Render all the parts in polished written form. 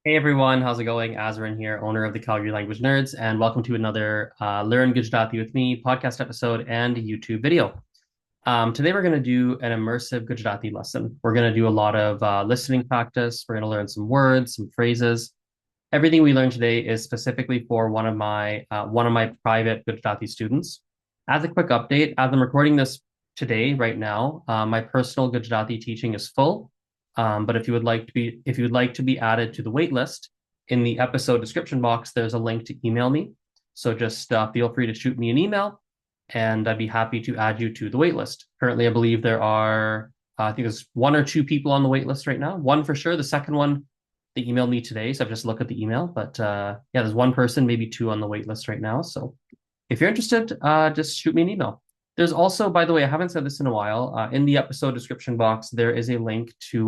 Hey everyone, how's it going? Azrin here, owner of the Calgary Language Nerds, and welcome to another Learn Gujarati with Me podcast episode and YouTube video. Today we're going to do an immersive Gujarati lesson. We're going to do a lot of listening practice. We're going to learn some words, some phrases. Everything we learn today is specifically for one of my private Gujarati students. As a quick update, as I'm recording this today, right now, my personal Gujarati teaching is full. But if you would like to be added to the wait list, in the episode description box, there's a link to email me. So just feel free to shoot me an email, and I'd be happy to add you to the wait list. Currently, I believe there are, I think there's one or two people on the wait list right now. One for sure. The second one, they emailed me today, so I've just looked at the email. But yeah, there's one person, maybe two on the wait list right now. So if you're interested, just shoot me an email. There's also, by the way, I haven't said this in a while. In the episode description box, there's a link to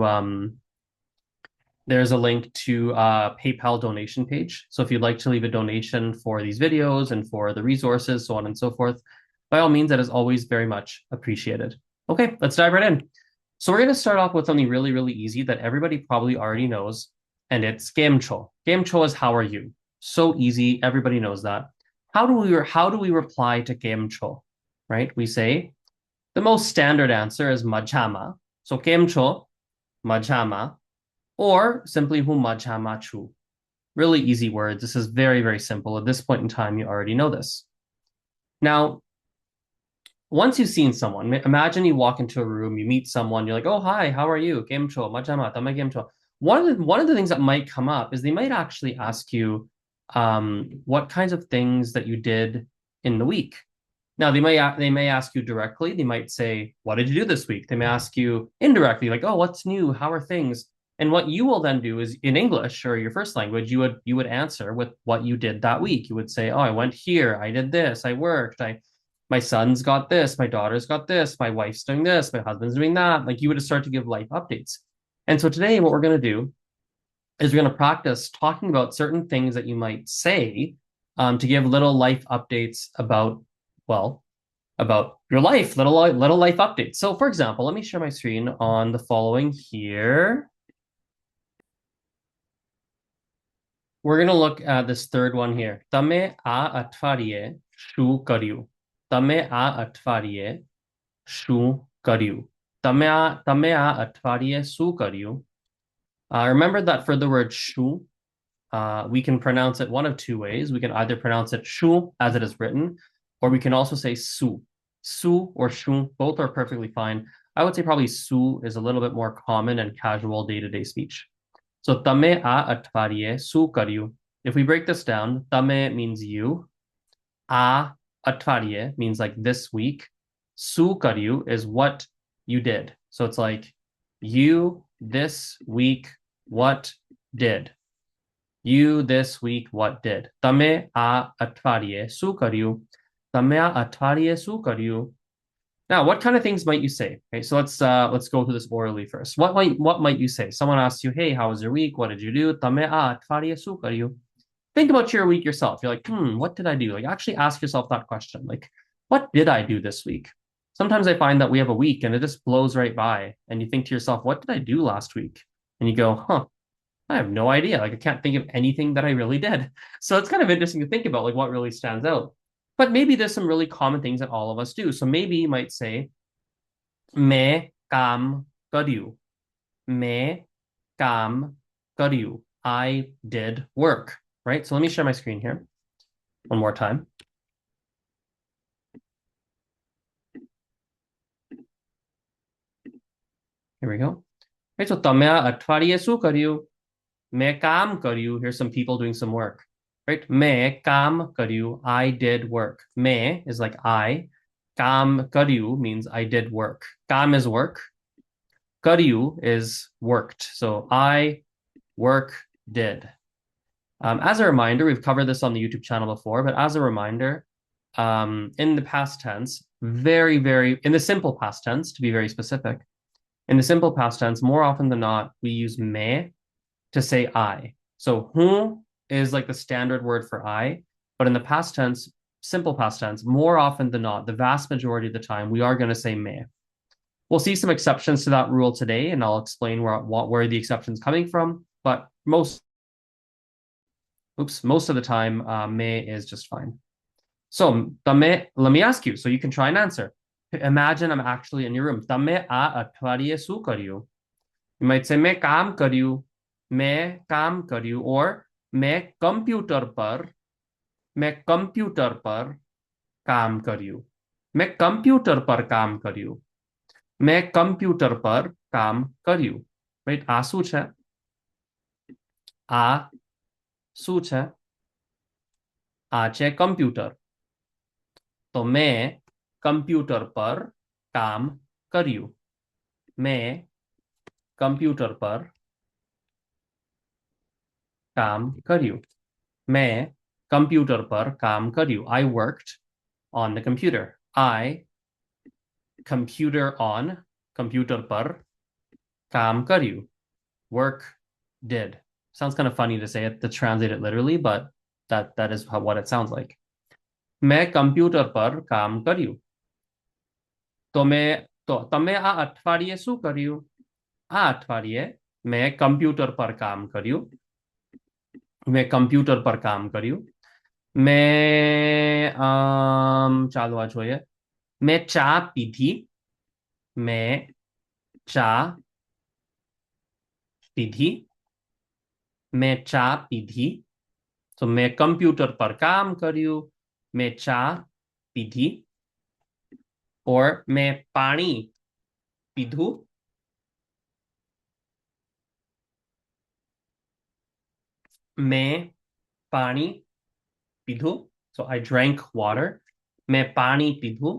PayPal donation page. So if you'd like to leave a donation for these videos and for the resources, so on and so forth, by all means, that is always very much appreciated. Okay, let's dive right in. So we're going to start off with something really, really easy that everybody probably already knows, and it's Gamcho. Gamcho is how are you? So easy, everybody knows that. How do we reply to Gamcho? Right? We say the most standard answer is Majama. So Gamcho, Majama, or simply Hu Majama Chu. Really easy words. This is very, very simple. At this point in time, you already know this. Now, once you've seen someone, imagine you walk into a room, you meet someone, you're like, "Oh, hi, how are you? Gemcho, majama, tama gemcho." One of the things that might come up is they might actually ask you what kinds of things that you did in the week. Now, they may ask you directly. They might say, "What did you do this week?" They may ask you indirectly, like, "Oh, what's new? How are things?" And what you will then do is in English or your first language, you would answer with what you did that week. You would say, "Oh, I went here, I did this, I worked, I my son's got this, my daughter's got this, my wife's doing this, my husband's doing that." Like you would start to give life updates. And so today, what we're going to do is we're going to practice talking about certain things that you might say to give little life updates about, well, about your life, little life updates. So, for example, let me share my screen on the following here. We're going to look at this third one here. Tame a atvariye shu karyu. Tame a atvariye shu karyu. Tame a atvariye su karyu. Remember that for the word shu, we can pronounce it one of two ways. We can either pronounce it shu as it is written, or we can also say su. Su or shu, both are perfectly fine. I would say probably su is a little bit more common and casual day-to-day speech. So tame a atvariye su karyu. If we break this down, tame means you. A atvariye means like this week. Su karyu is what you did. So it's like you this week what did. You this week what did. Tame a atvariye su karyu. Tame a atvariye su karyu. Now, what kind of things might you say? Okay, so let's go through this orally first. What might you say? Someone asks you, "Hey, how was your week? What did you do?" Tame a atvariye su karyu. Think about your week yourself. You're like, what did I do? Like, actually ask yourself that question. Like, what did I do this week? Sometimes I find that we have a week and it just blows right by, and you think to yourself, what did I do last week? And you go, I have no idea. Like, I can't think of anything that I really did. So it's kind of interesting to think about, like, what really stands out. But maybe there's some really common things that all of us do. So maybe you might say, मैं काम करूँ. मैं काम करूँ. I did work, right? So let me share my screen here one more time. Here we go. Right, so તમે અઠવાડિયે શું કર્યું? मैं काम કર્યું. Here's some people doing some work. Right? मैं काम કર્યું. I did work. मैं is like I. काम કર્યું means I did work. काम is work. કર્યું is worked. So I work did. As a reminder, we've covered this on the YouTube channel before, but as a reminder, in the past tense, in the simple past tense, to be very specific, in the simple past tense, more often than not, we use me to say I. So who is like the standard word for I, but in the past tense, simple past tense, more often than not, the vast majority of the time, we are going to say me. We'll see some exceptions to that rule today, and I'll explain where the exception's coming from, but most Oops, most of the time, me is just fine. So, let me ask you, so you can try and answer. Imagine I'm actually in your room. તમે આ અઠવાડિયે શું કર્યું? You might say, मैं काम કર્યું, or मैं computer पर काम કર્યું. मैं कंप्यूटर पर काम કર્યું. मैं कंप्यूटर पर काम કર્યું. Right? આ શું છે? આ શું છે? આ છે કમ્પ્યુટર. તો મેં કમ્પ્યુટર પર કામ કર્યું. મેં કમ્પ્યુટર પર કામ કર્યું. મેં કમ્પ્યુટર પર કામ કર્યું. I worked on the computer. I computer on computer પર કામ કર્યું. Work did. Sounds kind of funny to say it, to translate it literally, but that is what it sounds like. मैं कंप्यूटर पर काम કર્યું. તો તમે આ અઠવાડિયે શું કર્યું? આ અઠવાડિયે મેં કમ્પ્યુટર પર કામ કર્યું. મેં કમ્પ્યુટર પર કામ કર્યું. ચાલો આ જોઈએ. મેં ચા પીધી. મેં ચા પીધી. મેં ચા પીધી. તો મેં કમ્પ્યુટર પર કામ કર્યું. મેં ચા પીધી. or મેં પાણી પીધું. મેં પાણી પીધું. So I drank water. મેં પાણી પીધું.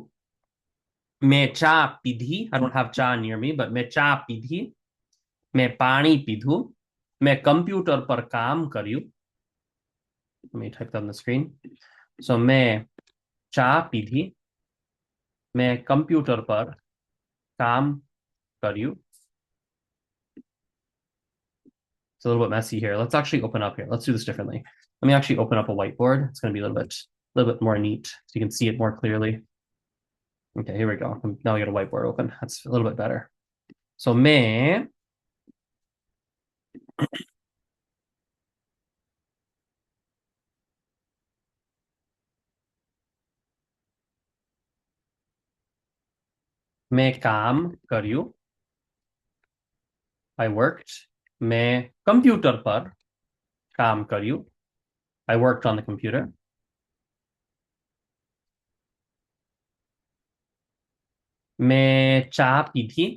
મેં ચા પીધી. I don't have cha near me, but મેં ચા પીધી. મેં પાણી પીધું. મેં કમ્પ્યુટર પર કામ કર્યું. Let me type that on the screen. So મેં ચા પીધી. મેં કમ્પ્યુટર પર કામ કર્યું. It's a little bit messy here. Let's actually open up here. Let's do this differently. Let me actually open up a whiteboard. It's going to be a little bit more neat so you can see it more clearly. Okay, here we go. Now we got a whiteboard open. That's a little bit better. So मैं काम કર્યું. I worked. मैं computer पर काम કર્યું. I worked on the computer. मैं चा પીધી.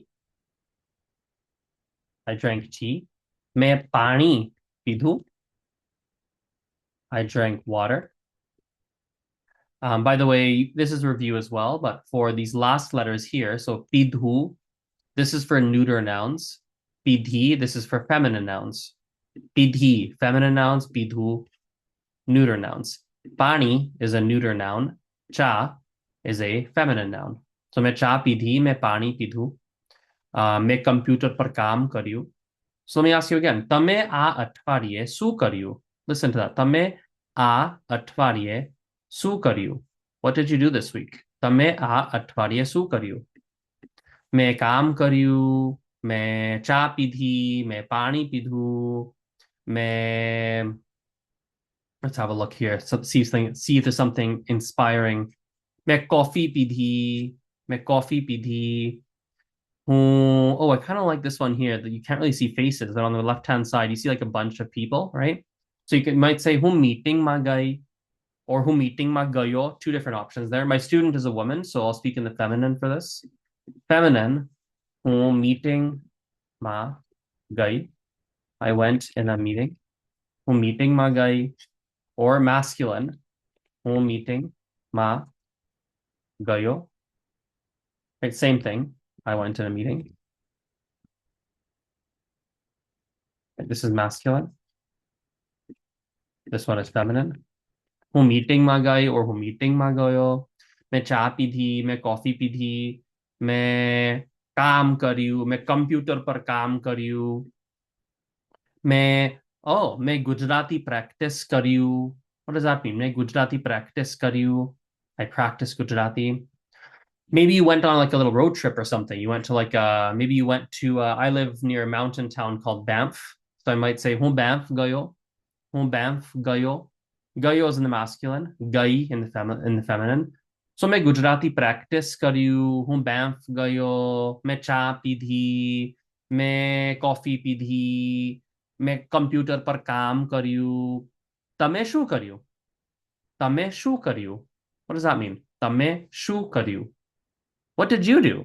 I drank tea. मैं પાણી પીધું. I drank water. By the way, this is a review as well, but for these last letters here, so pidhu, this is for neuter nouns. Pidhi, this is for feminine nouns. Pidhi, feminine nouns. Pidhu, neuter nouns. Pani is a neuter noun. Cha is a feminine noun. So मैं चा पीधी, मैं पानी पीधू. मैं computer पर काम કર્યું. So let me ask you again. તમે આ અઠવાડિયે શું કર્યું? Listen to that. તમે આ અઠવાડિયે શું કર્યું? What did you do this week? તમે આ અઠવાડિયે શું કર્યું? મેં કામ કર્યું. मैं चा पीधी. मैं पानी पीधू. मैं let's have a look here. See if there's something inspiring. मैं कॉफी पीधी. मैं coffee पीधी. Oh, I kind of like this one here that you can't really see faces, but on the left-hand side, you see like a bunch of people, right? So might say, who meeting my guy, or who meeting my gayo. Two different options there. My student is a woman, so I'll speak in the feminine for this. Feminine, who meeting my guy. I went in a meeting. Who meeting my guy. Or masculine, who meeting my gayo. Right, same thing. I went in a meeting. This is masculine. This one is feminine. Who meeting my guy or who meeting my gayo. मैं चा पीधी. मैं coffee पीधी. मैं काम કર્યું. मैं computer पर काम કર્યું. मैं गुजराती practice કર્યું. What does that mean? मैं गुजराती practice કર્યું. I practice Gujarati. Maybe you went on like a little road trip or something. You went to maybe you went to I live near a mountain town called Banff. So I might say, હું Banff ગયો. હું બેંફ ગયો. ગયો is in the masculine, ગઈ in the feminine. So મેં Gujarati practice કર્યું, હું બેંફ ગયો, મેં ચા પીધી, મેં કોફી પીધી, મેં કમ્પ્યુટર પર કામ કર્યું. તમે શું કર્યું? તમે શું કર્યું? What does that mean? તમે શું કર્યું? What did you do?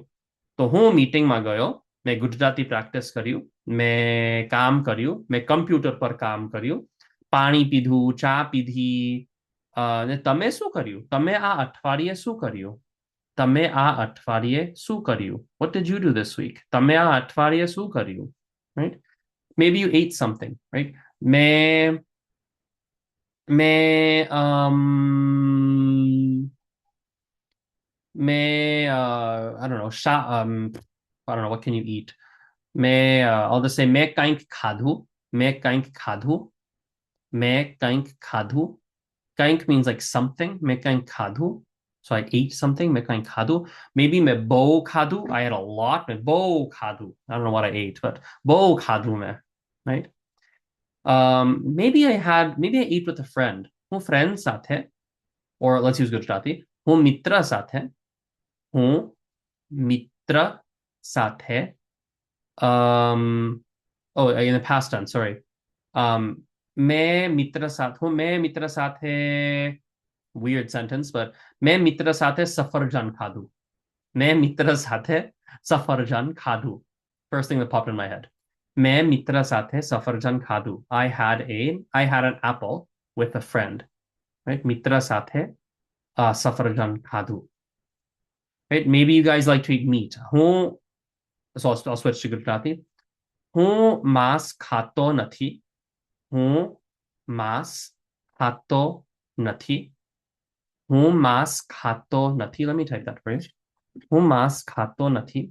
તો હું મીટિંગમાં ગયો, મેં ગુજરાતી પ્રેક્ટિસ કર્યું, મેં કામ કર્યું, મેં કમ્પ્યુટર પર કામ કર્યું, પાણી પીધું, ચા પીધી. અને તમે શું કર્યું? તમે આ અઠવાડિયે શું કર્યું? તમે આ અઠવાડિયે શું કર્યું? What did you do this week? તમે આ અઠવાડિયે શું કર્યું? Right? Maybe you ate something, right? મેં I don't know, I don't know, what can you eat? I'll just say મેં કંઈક ખાધું, મેં કંઈક ખાધું, મેં કંઈક ખાધું. કંઈક means like something, મેં કંઈક ખાધું. So I ate something, મેં કંઈક ખાધું. Maybe મેં બહુ ખાધું, I had a lot, મેં બહુ ખાધું. I don't know what I ate, but બહુ ખાધું મેં, right? Maybe I ate with a friend. હું friend સાથે, or let's use Gujarati. હું મિત્ર સાથે, હું મિત્ર સાથે. Oh, in the past tense, sorry. मैं मित्र साथे, weird sentence, but मैं मित्र साथे सफरजन खाधू. मैं मित्र साथे सफरजन खाधू. First thing that popped in my head. मैं मित्र साथे सफरजन खाधू. I had an apple with a friend. Right? मित्र साथे सफरजन खाधू. Right? Maybe you guys like to eat meat. So I'll switch to Gujarati. હું માંસ ખાતો નથી. હું માંસ ખાતો નથી. હું માંસ ખાતો નથી. Let me type that for you. હું માંસ ખાતો નથી.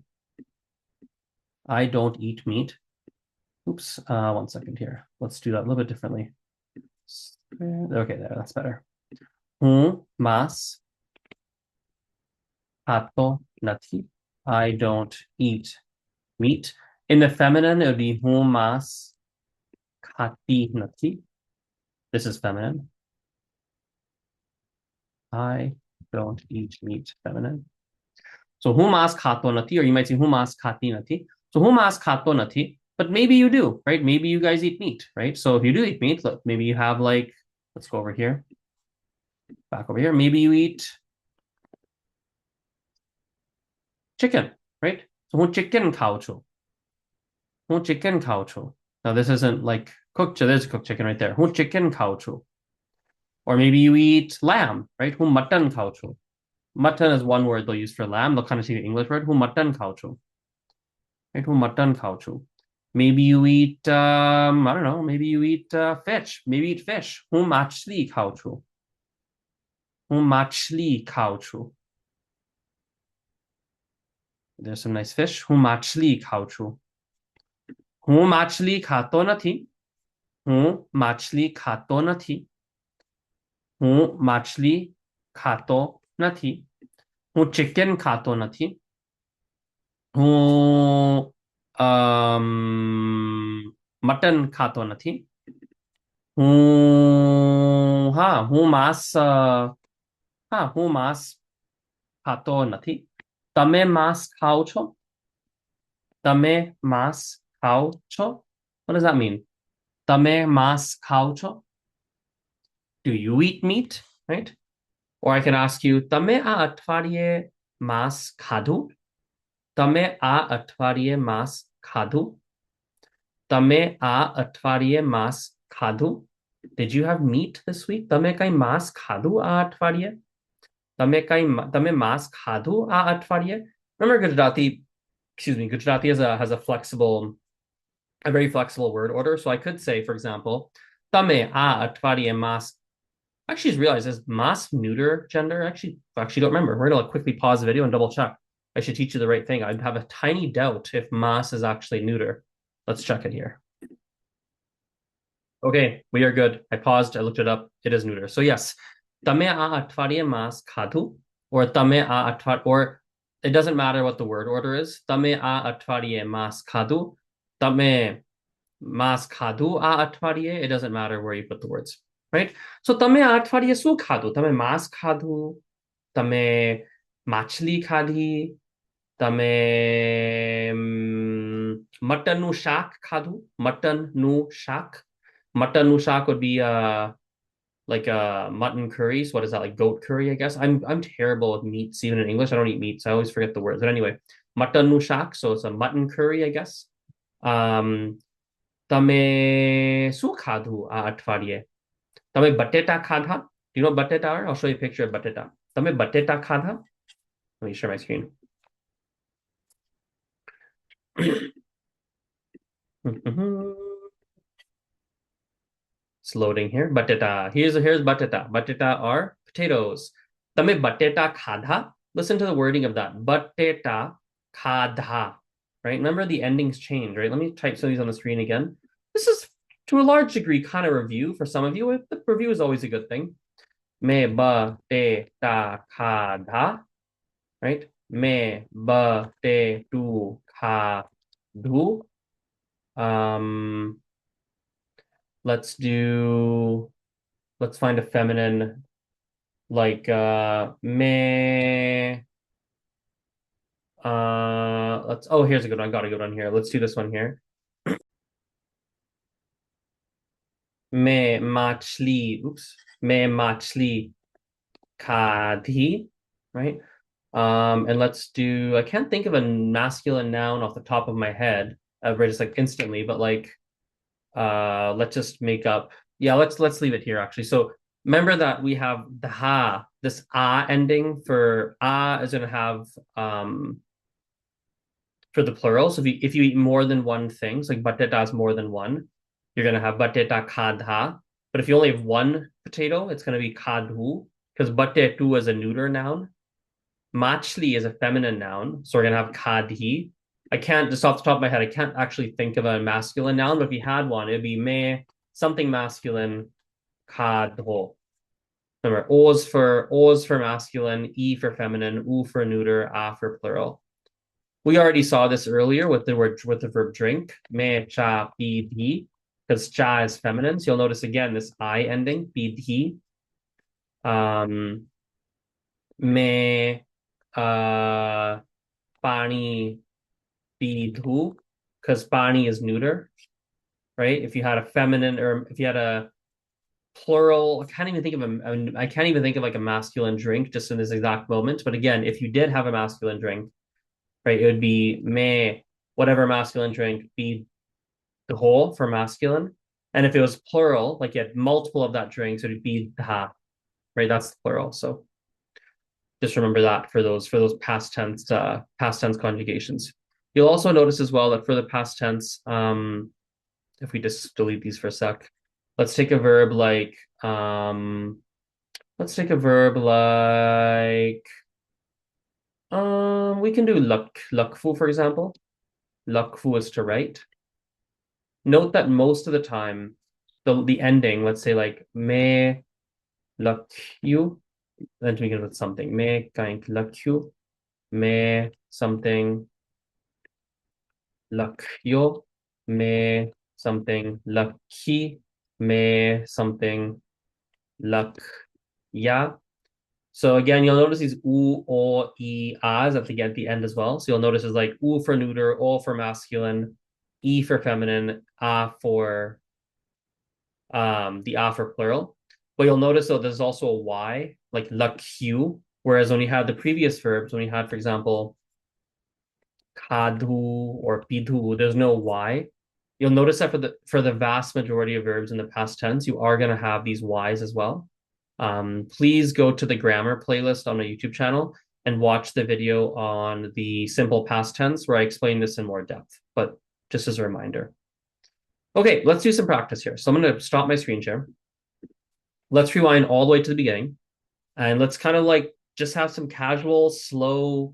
I don't eat meat. Oops, 1 second here. Let's do that a little bit differently. Okay, there, that's better. હું માંસ ખાતો નથી. I don't eat meat. In the feminine, it would be હું માંસ ખાતી નથી. This is feminine. I don't eat meat, feminine. So હું માંસ ખાતો નથી, or you might say હું માંસ ખાતી નથી. So હું માંસ ખાતો નથી, but maybe you do, right? Maybe you guys eat meat, right? So if you do eat meat, look, maybe you have like, let's go over here, back over here. Maybe you eat chicken, right? So હું chicken ખાઉં છું. હું chicken ખાઉં છું. Now this isn't like cooked, so there's cooked chicken right there. હું chicken ખાઉં છું. Or maybe you eat lamb, right? હું mutton ખાઉં છું. Mutton is one word they'll use for lamb. They'll kind of say the English word. હું mutton ખાઉં છું. Right? હું mutton ખાઉં છું. Maybe you eat, I don't know, maybe you eat fish. Maybe you eat fish. હું માછલી ખાઉં છું. હું માછલી ખાઉં છું. There's some nice fish. હું માછલી ખાઉં છું. હું માછલી ખાતો નથી. હું માછલી ખાતો નથી. હું માછલી ખાતો નથી. હું chicken ખાતો નથી. હું મટન ખાતો નથી. હું માંસ ખાતો નથી. તમે માંસ ખાઓ છો? તમે માંસ ખાઓ છો? What does that mean? તમે માંસ ખાઓ છો? Do you eat meat? Right? Or I can ask you, તમે આ અઠવાડિયે માંસ ખાધું? તમે આ અઠવાડિયે માંસ ખાધું? તમે આ અઠવાડિયે માંસ ખાધું? Did you have meat this week? તમે કઈ માંસ ખાધું આ અઠવાડિયે? તમે માંસ ખાધું આ અઠવાડિયે? Remember Gujarati has a very flexible word order. So I could say, for example, તમે આ અઠવાડિયે માંસ. Actually, just realized, is mas neuter gender? Actually don't remember. We're gonna quickly pause the video and double check. I should teach you the right thing. I have a tiny doubt if mas is actually neuter. Let's check it here. Okay, we are good. I paused, I looked it up. It is neuter. So yes, તમે આ અઠવાડિયે માંસ ખાધું, or તમે આ અઠવાડિયે, or it doesn't matter what the word order is. તમે આ અઠવાડિયે માંસ ખાધું. તમે Mas khadu a atvadie. It doesn't matter where you put the words, right? So tame a atvadie su khadu. Tame mas khadu. Tame machli khadi. તમે મટનનું શાક ખાધું મટનનું શાક muttonનું શાક would be like mutton curry. So what is that, like goat curry, I guess? I'm terrible with meats even in English. I don't eat meat, so I always forget the words. But anyway, muttonનું શાક, so it's a mutton curry, I guess. um તમે શું ખાધું આ અઠવાડિયે તમે બટેટા ખાધા? Do you know what બટેટા are? I'll show you a picture of બટેટા. તમે બટેટા ખાધા? Let me share my screen. It's loading here. Bateta. Here's bateta. Bateta are potatoes. Tame bateta khadha. Listen to the wording of that. Bateta khadha. Right? Remember the endings change, right? Let me type some of these on the screen again. This is to a large degree kind of review for some of you. The review is always a good thing. Me bateta khadha. Right? Me batetu khadhu. Um, let's find a feminine like me. Here's a good one. I got a good one here. Let's do this one here. Me machli. Oops. Me machli kadhi. Right. And let's do. I can't think of a masculine noun off the top of my head, right, just like instantly, but like let's just make up. Yeah, let's leave it here actually. So remember that we have the ha, this ah ending for ah is going to have for the plural. So if you eat more than one thing, so like bateta is more than one, you're going to have bateta kadha. But if you only have one potato, it's going to be kadhu because batetu is a neuter noun. Machli is a feminine noun, so we're going to have kadhi. I can't, just off the top of my head, I can't actually think of a masculine noun, but if you had one, it'd be me, something masculine, kadho. Remember, o's for masculine, e for feminine, u for neuter, a for plural. We already saw this earlier with the verb drink, me, cha, bidhi, because cha is feminine. So you'll notice again this I ending, bidhi. Me, pani, bidhu, because pani is neuter, right? If you had a feminine or if you had a plural, I can't even think of like a masculine drink just in this exact moment. But again, if you did have a masculine drink, right, it would be me, whatever masculine drink, be the whole for masculine. And if it was plural, like you had multiple of that drink, so it'd be the, right? That's the plural. So just remember that for those past tense conjugations. You'll also notice as well that for the past tense, if we just delete these for a sec, let's take a verb like we can do lakfu, for example. Lakfu is to write. Note that most of the time, the ending, let's say like me lakyu, then we begin with something. Me kaink lakyu, me something lakyo, me something lucky, me something luck. Yeah. So again, you'll notice these u, o, e, as at the end as well. So you'll notice it's like u for neuter, o for masculine, e for feminine, a for the a for plural. But you'll notice though there's also a y, like lakyu, whereas when you had the previous verbs, when you had, for example, kadhu or pidhu, there's no y. You'll notice that for the vast majority of verbs in the past tense, you are going to have these y's as well. Please go to the grammar playlist on my YouTube channel and watch the video on the simple past tense where I explain this in more depth, but just as a reminder. Okay, let's do some practice here. So I'm going to stop my screen share. Let's rewind all the way to the beginning and let's kind of like just have some casual, slow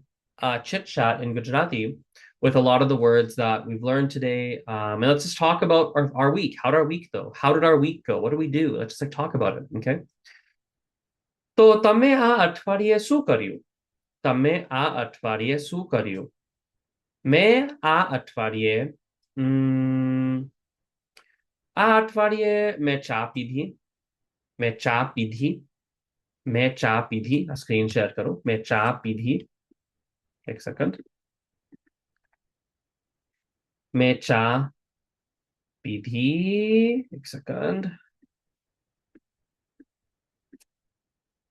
chit chat in Gujarati with a lot of the words that we've learned today. And let's just talk about our week. How did our week go? How did our week go? What did we do? Let's just like talk about it. Okay. તો તમે આ અઠવાડિયે શું કર્યું? તમે આ અઠવાડિયે શું કર્યું? મેં આ અઠવાડિયે આ અઠવાડિયે મેં ચા પીધી મેં ચા પીધી મેં ચા પીધી આ સ્ક્રીન શેર કરું મેં ચા પીધી એક સેકન્ડ મેં ચા પીધી એક સેકન્ડ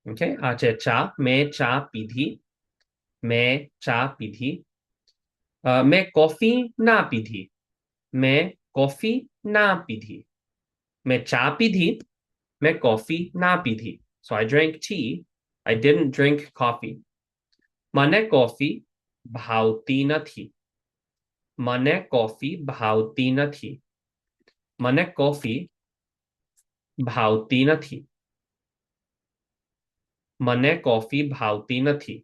ઓકે આ છે ચા મેં ચા પીધી મેં ચા પીધી મેં કોફી ના પીધી મેં કોફી ના પીધી મેં ચા પીધી મેં કોફી ના પીધી so I drank tea I didn't drink coffee મને કોફી ભાવતી નથી મને કોફી ભાવતી નથી મને કોફી ભાવતી નથી મને કોફી ભાવતી નથી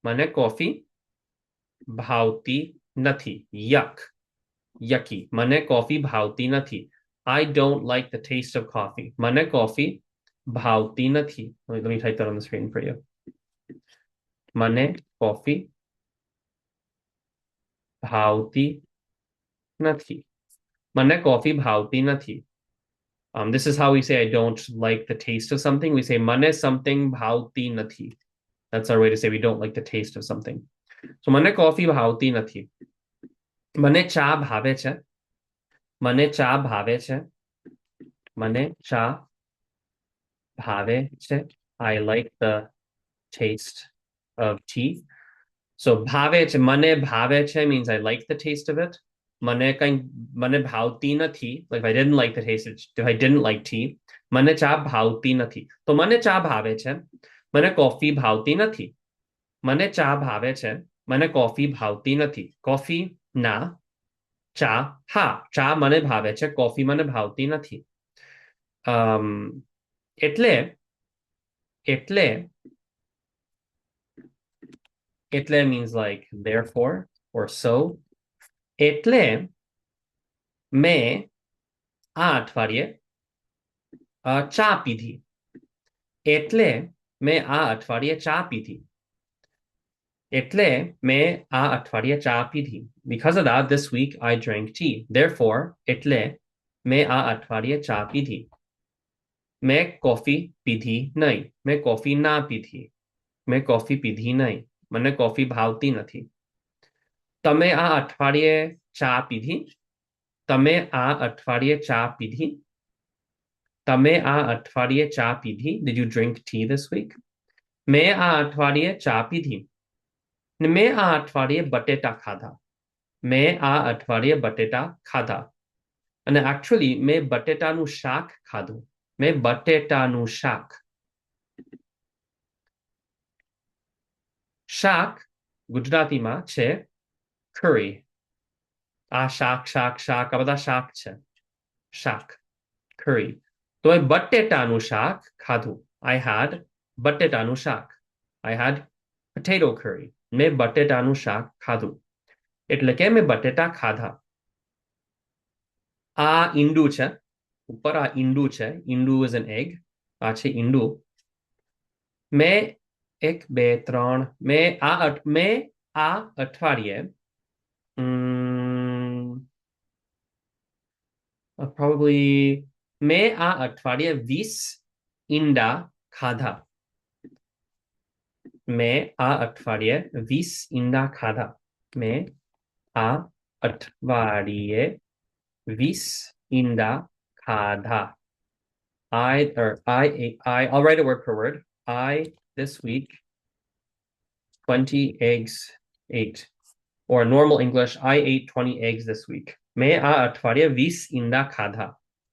મને કોફી ભાવતી નથી yuck yucky મને કોફી ભાવતી નથી I don't like the taste of coffee મને કોફી ભાવતી નથી let me type that on the screen for you મને કોફી ભાવતી નથી મને કોફી ભાવતી નથી this is how we say I don't like the taste of something we say મને something ભાવતી નથી that's our way to say we don't like the taste of something so મને કોફી ભાવતી નથી મને ચા ભાવે છે મને ચા ભાવે છે મને ચા ભાવે છે I like the taste of tea so ભાવે છે મને ભાવે છે means I like the taste of it મને ભાવતી નથી like if I didn't like the taste if I didn't like tea મને ચા ભાવતી નથી તો મને ચા ભાવે છે મને કોફી ભાવતી નથી મને ચા ભાવે છે મને કોફી ભાવતી નથી કોફી ના ચા હા ચા મને ભાવે છે કોફી મને ભાવતી નથી એટલે એટલે એટલે means like therefore or so એટલે મેં આ અઠવાડિયે ચા પીધી એટલે મેં આ અઠવાડિયે ચા પીધી એટલે મેં આ અઠવાડિયે ચા પીધી because of that this week I drank tea therefore એટલે મેં આ અઠવાડિયે ચા પીધી મેં કોફી પીધી નહીં મેં કોફી ના પીધી મેં કોફી પીધી નહીં મને કોફી ભાવતી નથી તમે આ અઠવાડિયે ચા પીધી તમે આ અઠવાડિયે ચા પીધી તમે આ અઠવાડિયે ચા પીધી did you drink tea this week મેં આ અઠવાડિયે ચા પીધી મેં આ અઠવાડિયે બટેટા ખાધા મેં આ અઠવાડિયે બટેટા ખાધા અને actually મેં બટેટાનું શાક ખાધું મેં બટેટાનું શાક શાક ગુજરાતીમાં છે curry આ શાક શાક શાક આ બધા શાક છે શાક curry તો એ બટેટાનું શાક ખાધું I had બટેટાનું શાક I had potato curry મેં બટેટાનું શાક ખાધું એટલે કે મેં બટેટા ખાધા આ ઈંડુ છે ઉપર આ ઈંડુ છે ઈંડુ is an egg આ છે ઈંડુ મેં એક બે ત્રણ મેં આ અઠવાડિયે probably મેં આ અઠવાડિયે 20 ઈંડા ખાધા મેં આ અઠવાડિયે 20 ઈંડા ખાધા મેં આ અઠવાડિયે 20 ઈંડા ખાધા I'll write a word per word I this week 20 eggs ate or normal English I ate 20 eggs this week मैं आ अठवाडिये 20 इंडा खाधा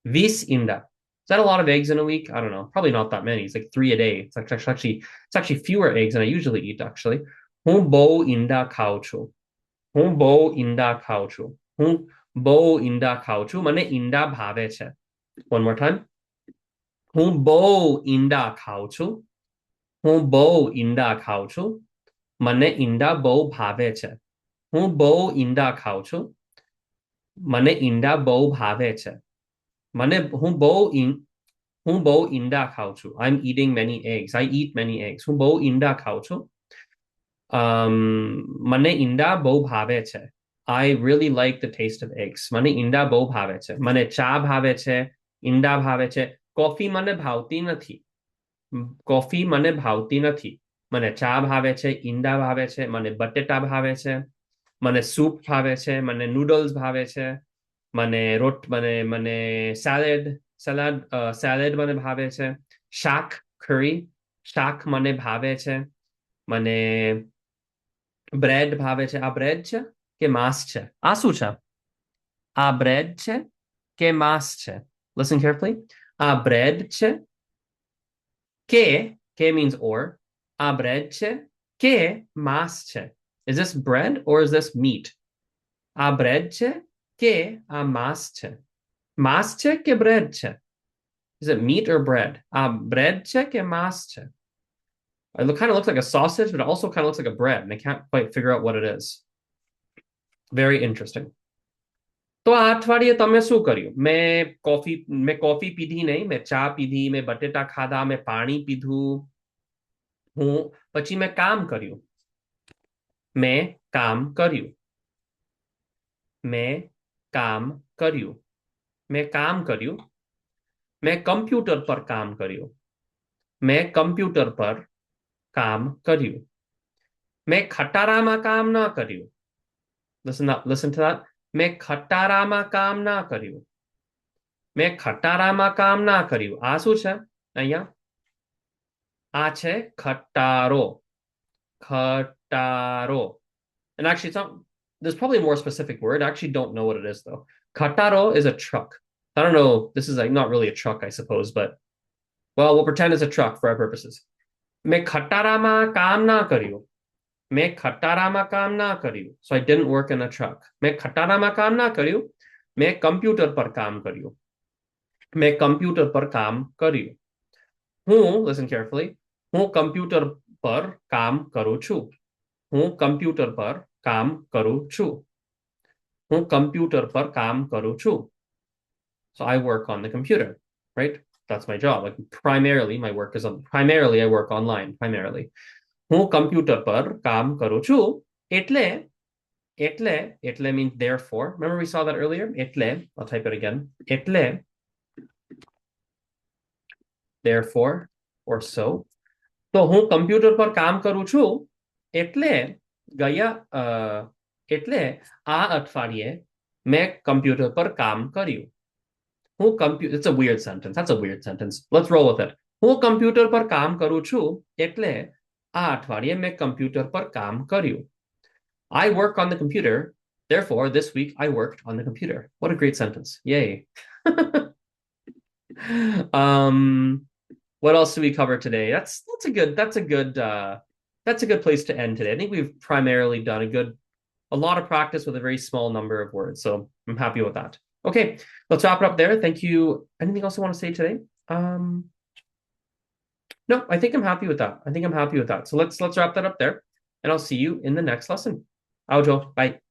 20 इंडा is that a lot of eggs in a week I don't know probably not that many it's like 3 a day it's actually fewer eggs than I usually eat actually હું બહુ ઈંડા ખાઉં છું હું બહુ ઈંડા ખાઉં છું હું બહુ ઈંડા ખાઉં છું મને ઈંડા ભાવે છે one more time હું બહુ ઈંડા ખાઉં છું હું બહુ ઈંડા ખાઉં છું મને ઈંડા બહુ ભાવે છે હું બહુ ઈંડા ખાઉં છું મને ઈંડા બહુ ભાવે છે મને હું બહુ ઈંડા ખાઉં છું I'm eating many eggs I eat many eggs હું બહુ ઈંડા ખાઉં છું મને ઈંડા બહુ ભાવે છે I really like the taste of eggs. મને ઈંડા બહુ ભાવે છે. મને ચા ભાવે છે, ઈંડા ભાવે છે. કોફી મને ભાવતી નથી. કોફી મને ભાવતી નથી. મને ચા ભાવે છે, ઈંડા ભાવે છે, મને બટેટા ભાવે છે, મને સૂપ ભાવે છે, મને નૂડલ્સ ભાવે છે, મને સેલેડ મને ભાવે છે, શાક curry શાક મને ભાવે છે, મને બ્રેડ ભાવે છે. આ બ્રેડ છે કે માંસ છે? આ શું છે? આ બ્રેડ છે કે માંસ છે? Listen carefully. આ બ્રેડ છે કે means or. આ બ્રેડ છે કે માંસ છે? Is this bread or is this meat? આ બ્રેડ છે કે આ માંસ છે? માંસ છે કે બ્રેડ છે? Is it meat or bread? આ બ્રેડ છે કે માંસ છે? It kind of looks like a sausage, but it also kind of looks like a bread, and I can't quite figure out what it is. Very interesting. તો આ અઠવાડિયે તમે શું કર્યું? મેં કોફી પીધી નહીં, મેં ચા પીધી, મેં બટેટા ખાધા, મેં પાણી પીધું. પછી મેં કામ કર્યું. મેં કામ કર્યું. મેં કામ કર્યું. મેં કામ કર્યું. મેં કમ્પ્યુટર પર કામ કર્યું. મેં કમ્પ્યુટર પર કામ કર્યું. મેં ખટારામાં કામ ના કર્યું. Listen to that. મેં ખટારામાં કામ ના કર્યું. મેં ખટારામાં કામ ના કર્યું. આ શું છે અહીંયા? આ છે ખટારો. ખટારો. And actually, there's probably a more specific word. I actually don't know what it is, though. Khataro is a truck. I don't know. This is like not really a truck, I suppose, but well, we'll pretend it's a truck for our purposes. મેં ખટારામાં કામ ના કર્યું. મેં ખટારામાં કામ ના કર્યું. So I didn't work in a truck. મેં ખટારામાં કામ ના કર્યું. મેં કમ્પ્યુટર પર કામ કર્યું. મેં કમ્પ્યુટર પર કામ કર્યું. listen carefully, હું કમ્પ્યુટર પર કામ કરું છું. હું કમ્પ્યુટર પર કામ કરું છું. હું કમ્પ્યુટર પર કામ કરું છું. So I work on the computer, right? That's my job. Like primarily, primarily I work online. Primarily, હું કમ્પ્યુટર પર કામ કરું છું. એટલે means therefore. Remember we saw that earlier? એટલે, I'll type it again. એટલે, therefore, or so. તો હું કમ્પ્યુટર પર કામ કરું છું. એટલે આ અઠવાડિયે મેં કમ્પ્યુટર પર કામ કર્યું. It's a weird sentence. That's a weird sentence. Let's roll with it. હું કમ્પ્યુટર પર કામ કરું છું. એટલે આ અઠવાડિયે મેં કમ્પ્યુટર પર કામ કર્યું. I work on the computer. Therefore, this week I worked on the computer. What a great sentence. Yay. What else do we cover today? That's a good place to end today. I think we've primarily done a lot of practice with a very small number of words. So I'm happy with that. Okay, let's wrap it up there. Thank you. Anything else I want to say today? No, I think I'm happy with that. So let's wrap that up there, and I'll see you in the next lesson. Aujo, bye.